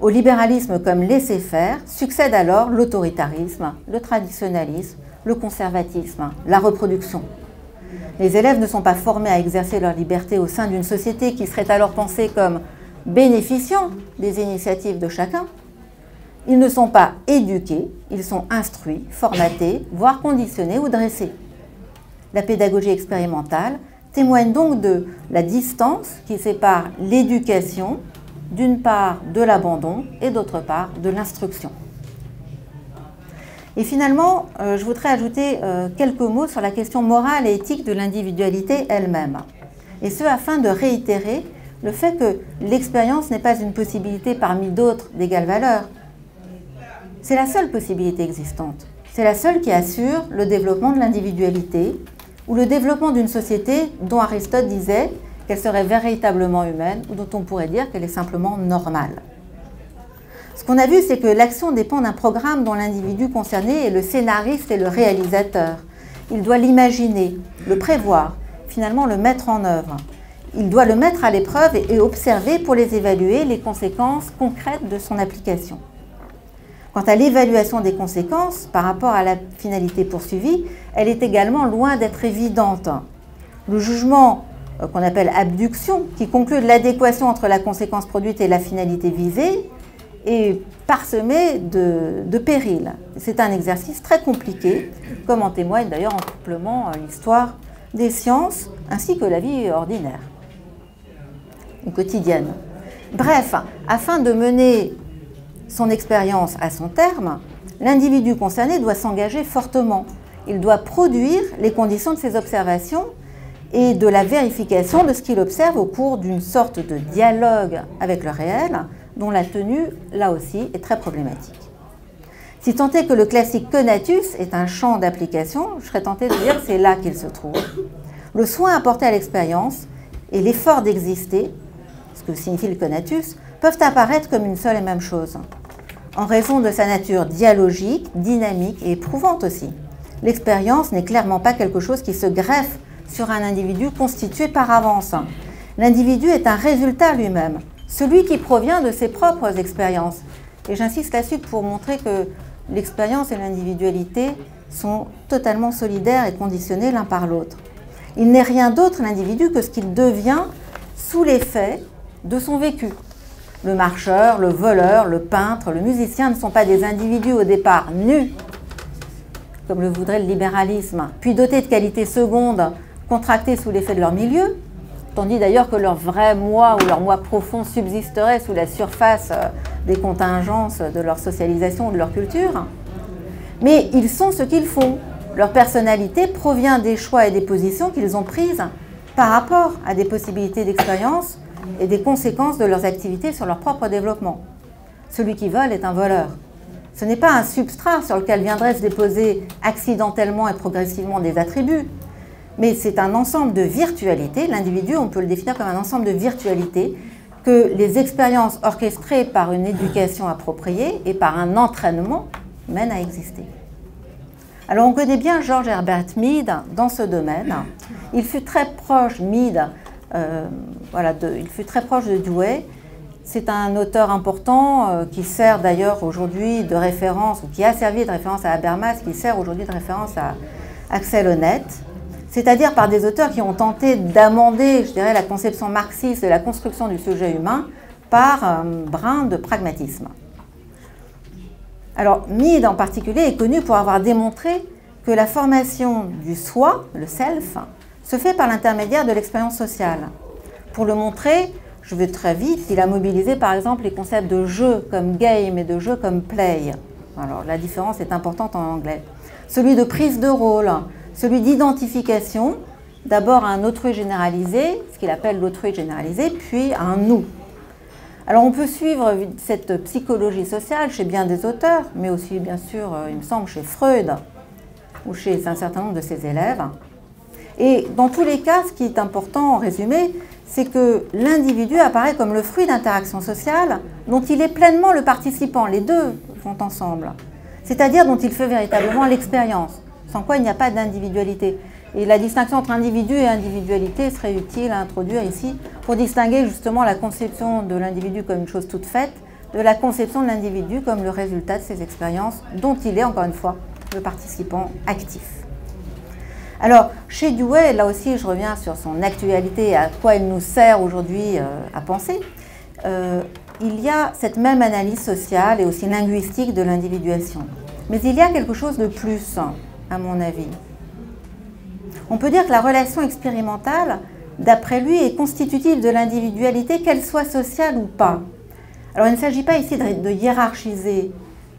Au libéralisme comme laisser-faire succède alors l'autoritarisme, le traditionnalisme, le conservatisme, la reproduction. Les élèves ne sont pas formés à exercer leur liberté au sein d'une société qui serait alors pensée comme bénéficiant des initiatives de chacun. Ils ne sont pas éduqués, ils sont instruits, formatés, voire conditionnés ou dressés. La pédagogie expérimentale témoigne donc de la distance qui sépare l'éducation, d'une part de l'abandon et d'autre part de l'instruction. Et finalement, je voudrais ajouter quelques mots sur la question morale et éthique de l'individualité elle-même. Et ce, afin de réitérer le fait que l'expérience n'est pas une possibilité parmi d'autres d'égale valeur. C'est la seule possibilité existante. C'est la seule qui assure le développement de l'individualité ou le développement d'une société dont Aristote disait qu'elle serait véritablement humaine ou dont on pourrait dire qu'elle est simplement normale. Ce qu'on a vu, c'est que l'action dépend d'un programme dont l'individu concerné est le scénariste et le réalisateur. Il doit l'imaginer, le prévoir, finalement le mettre en œuvre. Il doit le mettre à l'épreuve et observer pour les évaluer les conséquences concrètes de son application. Quant à l'évaluation des conséquences par rapport à la finalité poursuivie, elle est également loin d'être évidente. Le jugement qu'on appelle abduction, qui conclut de l'adéquation entre la conséquence produite et la finalité visée, est parsemé de périls. C'est un exercice très compliqué, comme en témoigne d'ailleurs amplement l'histoire des sciences ainsi que la vie ordinaire ou quotidienne. Bref, afin de mener son expérience à son terme, l'individu concerné doit s'engager fortement. Il doit produire les conditions de ses observations et de la vérification de ce qu'il observe au cours d'une sorte de dialogue avec le réel, dont la tenue, là aussi, est très problématique. Si tant est que le classique conatus est un champ d'application, je serais tentée de dire que c'est là qu'il se trouve. Le soin apporté à l'expérience et l'effort d'exister, ce que signifie le conatus, peuvent apparaître comme une seule et même chose, en raison de sa nature dialogique, dynamique et éprouvante aussi. L'expérience n'est clairement pas quelque chose qui se greffe sur un individu constitué par avance. L'individu est un résultat lui-même, celui qui provient de ses propres expériences. Et j'insiste là-dessus pour montrer que l'expérience et l'individualité sont totalement solidaires et conditionnés l'un par l'autre. Il n'est rien d'autre l'individu que ce qu'il devient sous l'effet de son vécu. Le marcheur, le voleur, le peintre, le musicien ne sont pas des individus au départ nus, comme le voudrait le libéralisme, puis dotés de qualités secondes, contractées sous l'effet de leur milieu, tandis d'ailleurs que leur vrai moi ou leur moi profond subsisterait sous la surface des contingences de leur socialisation ou de leur culture. Mais ils sont ce qu'ils font. Leur personnalité provient des choix et des positions qu'ils ont prises par rapport à des possibilités d'expérience et des conséquences de leurs activités sur leur propre développement. Celui qui vole est un voleur. Ce n'est pas un substrat sur lequel viendraient se déposer accidentellement et progressivement des attributs, mais c'est un ensemble de virtualités. L'individu, on peut le définir comme un ensemble de virtualités que les expériences orchestrées par une éducation appropriée et par un entraînement mènent à exister. Alors on connaît bien George Herbert Mead dans ce domaine. Il fut très proche, Mead, il fut très proche de Dewey. C'est un auteur important qui sert d'ailleurs aujourd'hui de référence, ou qui a servi de référence à Habermas, qui sert aujourd'hui de référence à Axel Honneth, c'est-à-dire par des auteurs qui ont tenté d'amender, je dirais, la conception marxiste de la construction du sujet humain par un brin de pragmatisme. Alors, Mead en particulier est connu pour avoir démontré que la formation du soi, le self, se fait par l'intermédiaire de l'expérience sociale. Pour le montrer, je vais très vite, il a mobilisé par exemple les concepts de jeu comme game et de jeu comme play. Alors la différence est importante en anglais. Celui de prise de rôle, celui d'identification, d'abord à un autrui généralisé, ce qu'il appelle l'autrui généralisé, puis à un nous. Alors on peut suivre cette psychologie sociale chez bien des auteurs, mais aussi bien sûr, il me semble, chez Freud ou chez un certain nombre de ses élèves. Et dans tous les cas, ce qui est important en résumé, c'est que l'individu apparaît comme le fruit d'interactions sociales dont il est pleinement le participant, les deux vont ensemble, c'est-à-dire dont il fait véritablement l'expérience, sans quoi il n'y a pas d'individualité. Et la distinction entre individu et individualité serait utile à introduire ici pour distinguer justement la conception de l'individu comme une chose toute faite de la conception de l'individu comme le résultat de ses expériences dont il est, encore une fois, le participant actif. Alors, chez Dewey, là aussi je reviens sur son actualité et à quoi il nous sert aujourd'hui à penser, il y a cette même analyse sociale et aussi linguistique de l'individuation. Mais il y a quelque chose de plus, à mon avis. On peut dire que la relation expérimentale, d'après lui, est constitutive de l'individualité, qu'elle soit sociale ou pas. Alors il ne s'agit pas ici de hiérarchiser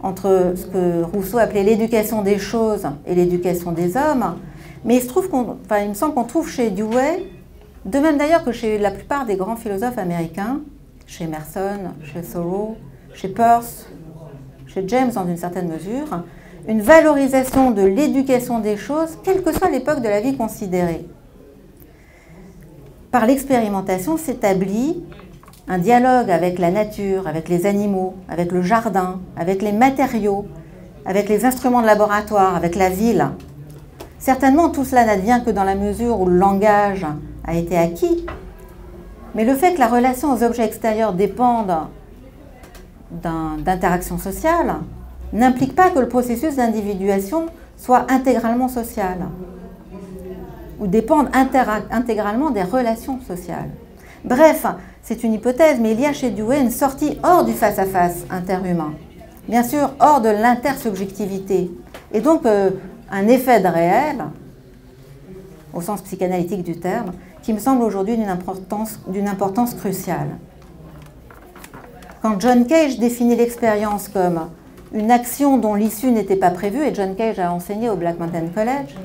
entre ce que Rousseau appelait l'éducation des choses et l'éducation des hommes, mais il me semble qu'on trouve chez Dewey, de même d'ailleurs que chez la plupart des grands philosophes américains, chez Emerson, chez Thoreau, chez Peirce, chez James dans une certaine mesure, une valorisation de l'éducation des choses, quelle que soit l'époque de la vie considérée. par l'expérimentation s'établit un dialogue avec la nature, avec les animaux, avec le jardin, avec les matériaux, avec les instruments de laboratoire, avec la ville. Certainement, tout cela n'advient que dans la mesure où le langage a été acquis, mais le fait que la relation aux objets extérieurs dépende d'interactions sociales n'implique pas que le processus d'individuation soit intégralement social ou dépende intégralement des relations sociales. Bref, c'est une hypothèse, mais il y a chez Dewey une sortie hors du face-à-face interhumain, bien sûr hors de l'intersubjectivité, et donc un effet de réel, au sens psychanalytique du terme, qui me semble aujourd'hui d'une importance cruciale. Quand John Cage définit l'expérience comme une action dont l'issue n'était pas prévue, et John Cage a enseigné au Black Mountain College,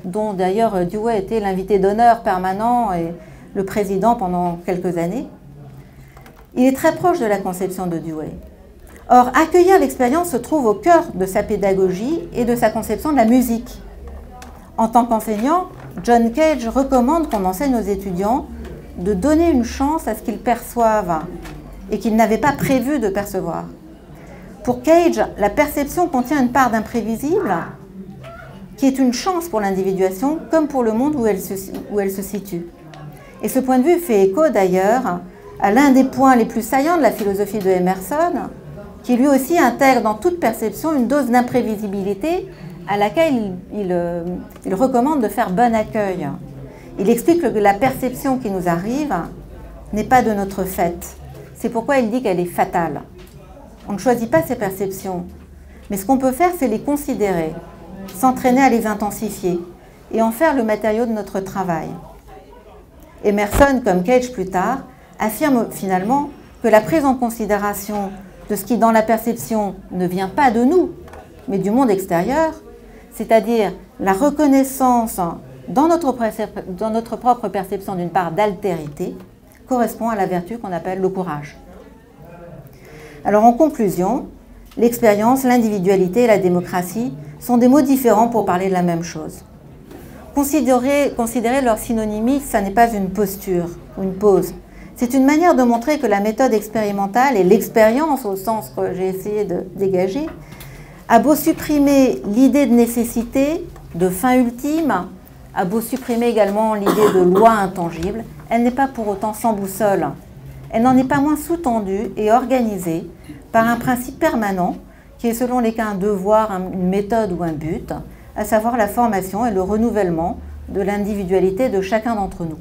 dont d'ailleurs Dewey était l'invité d'honneur permanent et le président pendant quelques années, il est très proche de la conception de Dewey. Or, accueillir l'expérience se trouve au cœur de sa pédagogie et de sa conception de la musique. En tant qu'enseignant, John Cage recommande qu'on enseigne aux étudiants de donner une chance à ce qu'ils perçoivent et qu'ils n'avaient pas prévu de percevoir. Pour Cage, la perception contient une part d'imprévisible qui est une chance pour l'individuation comme pour le monde où elle se situe. Et ce point de vue fait écho d'ailleurs à l'un des points les plus saillants de la philosophie de Emerson, qui lui aussi intègre dans toute perception une dose d'imprévisibilité à laquelle il recommande de faire bon accueil. Il explique que la perception qui nous arrive n'est pas de notre fait. C'est pourquoi il dit qu'elle est fatale. On ne choisit pas ces perceptions, mais ce qu'on peut faire, c'est les considérer, s'entraîner à les intensifier et en faire le matériau de notre travail. Emerson, comme Cage plus tard, affirme finalement que la prise en considération de ce qui, dans la perception, ne vient pas de nous, mais du monde extérieur, c'est-à-dire la reconnaissance dans notre propre perception d'une part d'altérité, correspond à la vertu qu'on appelle le courage. Alors en conclusion, l'expérience, l'individualité et la démocratie sont des mots différents pour parler de la même chose. Considérer leur synonymie, ça n'est pas une posture ou une pose. C'est une manière de montrer que la méthode expérimentale et l'expérience, au sens que j'ai essayé de dégager, a beau supprimer l'idée de nécessité, de fin ultime, a beau supprimer également l'idée de loi intangible, elle n'est pas pour autant sans boussole. Elle n'en est pas moins sous-tendue et organisée par un principe permanent qui est selon les cas un devoir, une méthode ou un but, à savoir la formation et le renouvellement de l'individualité de chacun d'entre nous.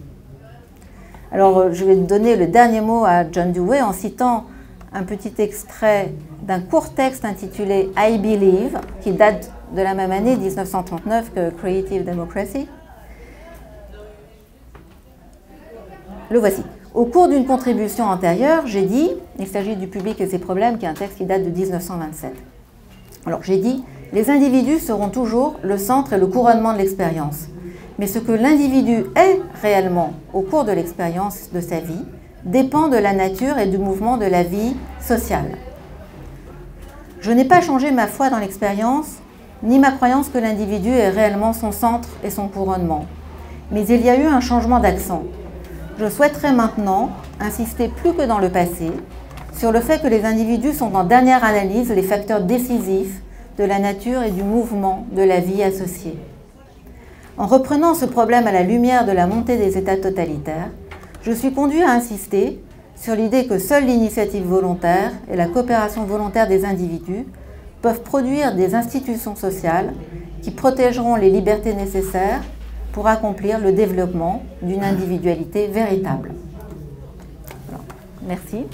Alors, je vais donner le dernier mot à John Dewey en citant un petit extrait d'un court texte intitulé « I Believe » qui date de la même année, 1939, que « Creative Democracy ». Le voici. Au cours d'une contribution antérieure, j'ai dit, il s'agit du public et ses problèmes, qui est un texte qui date de 1927. Alors, j'ai dit, les individus seront toujours le centre et le couronnement de l'expérience. Mais ce que l'individu est réellement au cours de l'expérience de sa vie dépend de la nature et du mouvement de la vie sociale. Je n'ai pas changé ma foi dans l'expérience, ni ma croyance que l'individu est réellement son centre et son couronnement. Mais il y a eu un changement d'accent. Je souhaiterais maintenant insister plus que dans le passé sur le fait que les individus sont en dernière analyse les facteurs décisifs de la nature et du mouvement de la vie associée. En reprenant ce problème à la lumière de la montée des États totalitaires, je suis conduit à insister sur l'idée que seule l'initiative volontaire et la coopération volontaire des individus peuvent produire des institutions sociales qui protégeront les libertés nécessaires pour accomplir le développement d'une individualité véritable. Alors, merci.